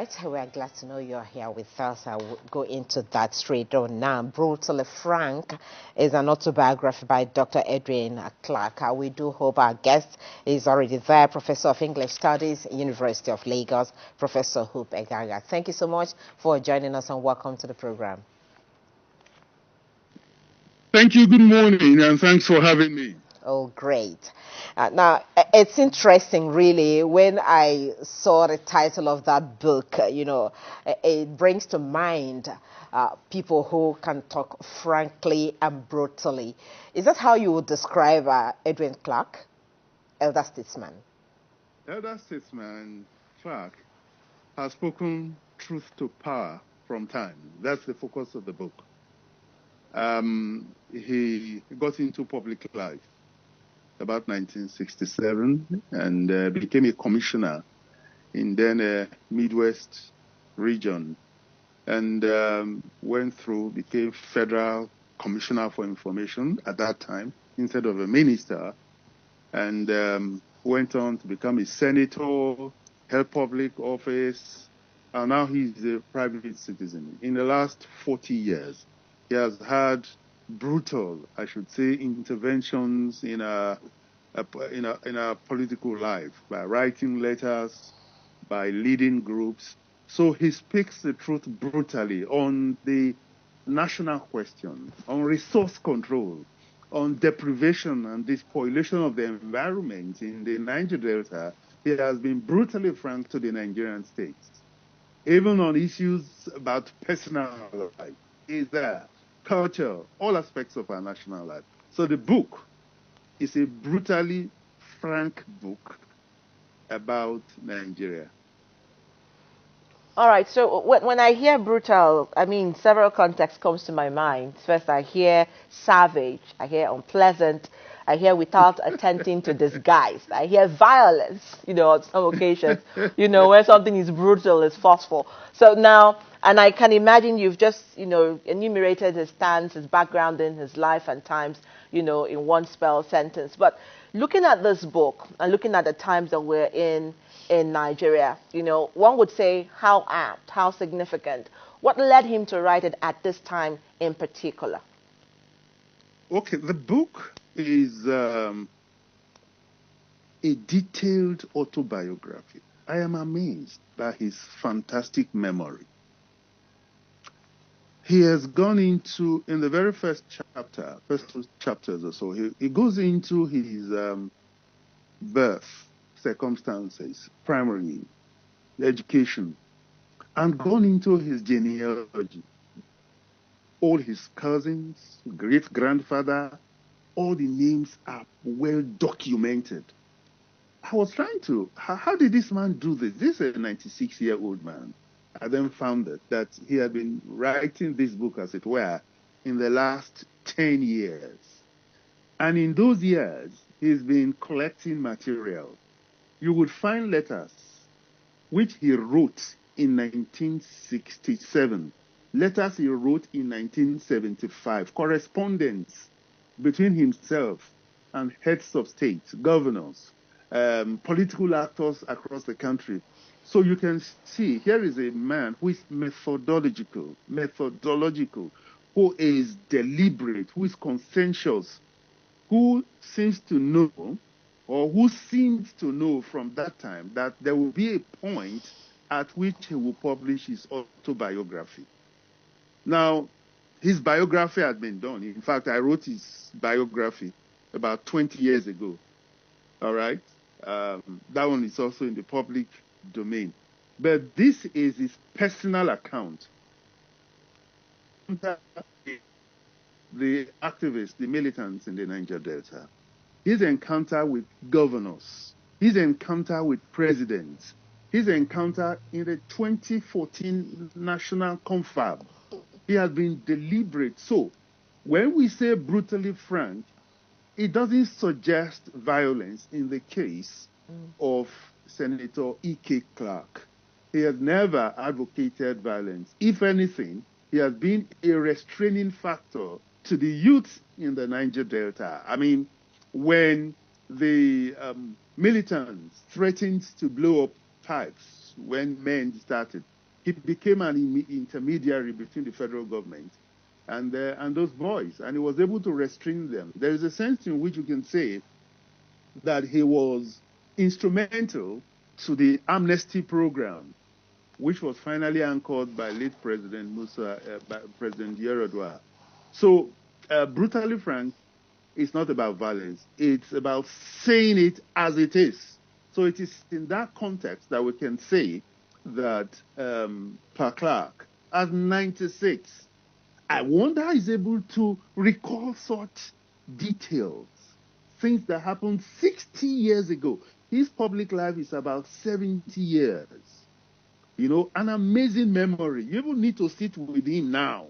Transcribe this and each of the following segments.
right, we're glad to know you're here with us. I will go into that straight on now. Brutally Frank is an autobiography by Dr. Edwin Clark. We do hope our guest is already there, Professor of English Studies, University of Lagos, Professor Hope Eghagha. Thank you so much for joining us and welcome to the program. Thank you. Good morning, and thanks for having me. Oh, great. Now, it's interesting, really, when I saw the title of that book, it brings to mind people who can talk frankly and brutally. Is that how you would describe Edwin Clark, elder statesman? Elder statesman Clark has spoken truth to power from time. That's the focus of the book. He got into public life about 1967 and became a commissioner in then Midwest region, and became federal commissioner for information at that time instead of a minister, and went on to become a senator, held public office, and now he's a private citizen. In the last 40 years, he has had brutal, I should say, interventions in our political life by writing letters, by leading groups. So he speaks the truth brutally on the national question, on resource control, on deprivation and despoilation of the environment in the Niger Delta. He has been brutally frank to the Nigerian states. Even on issues about personal life, he's there. Culture, all aspects of our national life. So the book is a brutally frank book about Nigeria. All right, so when I hear brutal, I mean, several contexts comes to my mind. First, I hear savage, I hear unpleasant, I hear without attempting to disguise, I hear violence, on some occasions, where something is brutal, is forceful. So now, and I can imagine you've just, enumerated his stance, his background in his life and times, in one spell sentence. But looking at this book and looking at the times that we're in Nigeria, one would say how apt, how significant. What led him to write it at this time in particular? Okay, the book is a detailed autobiography. I am amazed by his fantastic memory. He has gone into, in the very first two chapters or so, he goes into his birth circumstances, primary education, and gone into his genealogy. All his cousins, great-grandfather, all the names are well documented. I was trying to, how did this man do this? This is a 96-year-old man. I then found that he had been writing this book, as it were, in the last 10 years. And in those years, he's been collecting material. You would find letters which he wrote in 1967, letters he wrote in 1975, correspondence between himself and heads of state, governors, political actors across the country. So you can see here is a man who is methodological, who is deliberate, who is conscientious, who seems to know, or who seemed to know from that time that there will be a point at which he will publish his autobiography. Now, his biography had been done. In fact, I wrote his biography about 20 years ago. All right? That one is also in the public domain. But this is his personal account. The activists, the militants in the Niger Delta, his encounter with governors, his encounter with presidents, his encounter in the 2014 National Confab. He has been deliberate. So when we say brutally frank, it doesn't suggest violence in the case of Senator E.K. Clark. He has never advocated violence. If anything, he has been a restraining factor to the youth in the Niger Delta. I mean, when the militants threatened to blow up pipes when men started, he became an intermediary between the federal government and those boys, and he was able to restrain them. There is a sense in which you can say that he was instrumental to the amnesty program, which was finally anchored by late President by President Yerodua. So, brutally frank, it's not about violence. It's about saying it as it is. So it is in that context that we can say that Per Clark, at 96, I wonder is able to recall such details, things that happened 60 years ago. His public life is about 70 years. You know, an amazing memory. You even need to sit with him now.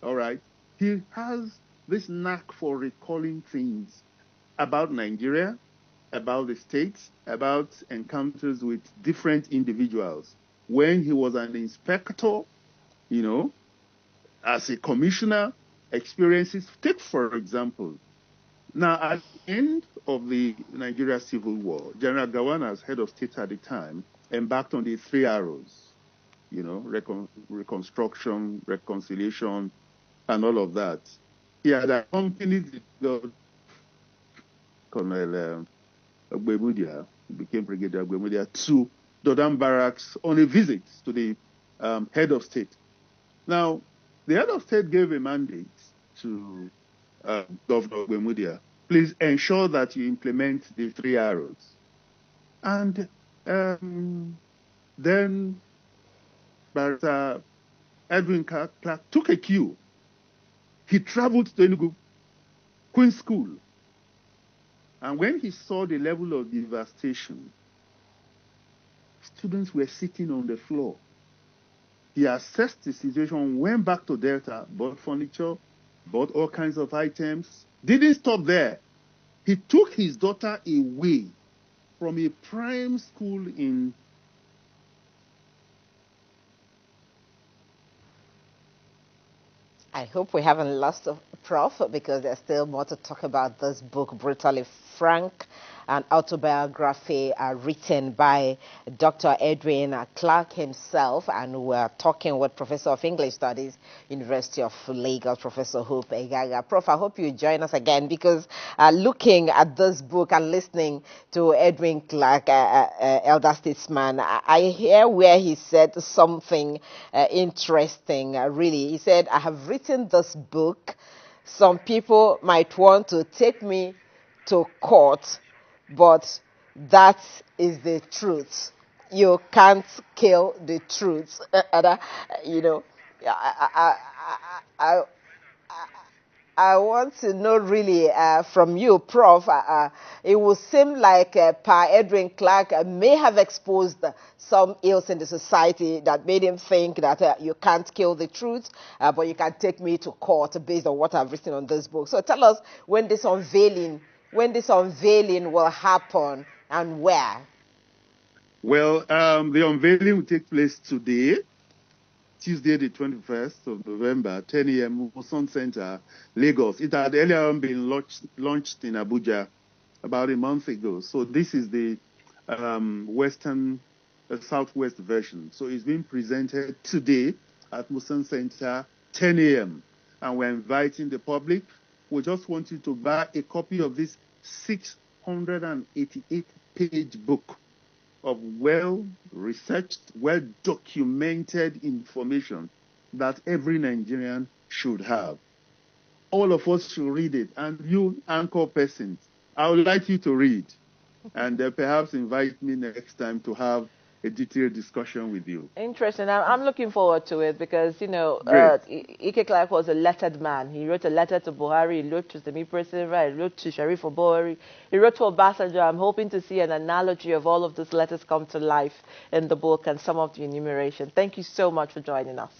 All right? He has this knack for recalling things about Nigeria, about the states, about encounters with different individuals. When he was an inspector, you know, as a commissioner, experiences. Take, for example, now at the end of the Nigeria Civil War, General Gowon, as head of state at the time, embarked on the 3 arrows, you know, reconstruction, reconciliation, and all of that. He had accompanied the Colonel Ogbemudia, who became Brigadier Ogbemudia, to Dodam Barracks on a visit to the head of state. Now, the head of state gave a mandate to Governor Ogbemudia, please ensure that you implement the 3 arrows. And then Barrister Edwin Clark took a cue. He traveled to Enugu, Queen's School. And when he saw the level of devastation, students were sitting on the floor. He assessed the situation, went back to Delta, bought furniture, bought all kinds of items, didn't stop there. He took his daughter away from a prime school in I hope we haven't lost a Prof, because there's still more to talk about this book, Brutally Frank, an autobiography written by Dr. Edwin Clark himself. And we're talking with Professor of English Studies, University of Lagos, Professor Hope Eghagha. Prof, I hope you join us again, because looking at this book and listening to Edwin Clark, elder statesman, I hear where he said something interesting, really. He said, I have written this book. Some people might want to take me to court, but that is the truth. You can't kill the truth. You know, I want to know really from you, Prof. It would seem like Pa Edwin Clark may have exposed some ills in the society that made him think that you can't kill the truth, but you can take me to court based on what I've written on this book. So tell us when this unveiling will happen and where. Well, the unveiling will take place today, Tuesday, the 21st of November, 10 a.m., Muson Center, Lagos. It had earlier on been launched in Abuja about a month ago. So this is the southwest version. So it's being presented today at Muson Center, 10 a.m. And we're inviting the public. We just want you to buy a copy of this 688-page book of well-researched, well-documented information that every Nigerian should have. All of us should read it. And you, anchor persons, I would like you to read. And perhaps invite me next time to have a detailed discussion with you. Interesting. I'm looking forward to it because, you know, Ike Clark was a lettered man. He wrote a letter to Buhari, he wrote to Semi President, he wrote to Sharif Obori, he wrote to Obasanjo. I'm hoping to see an analogy of all of these letters come to life in the book and some of the enumeration. Thank you so much for joining us.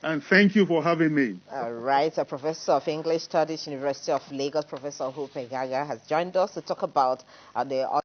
And thank you for having me. All right. A Professor of English Studies, University of Lagos, Professor Hope Eghagha, has joined us to talk about the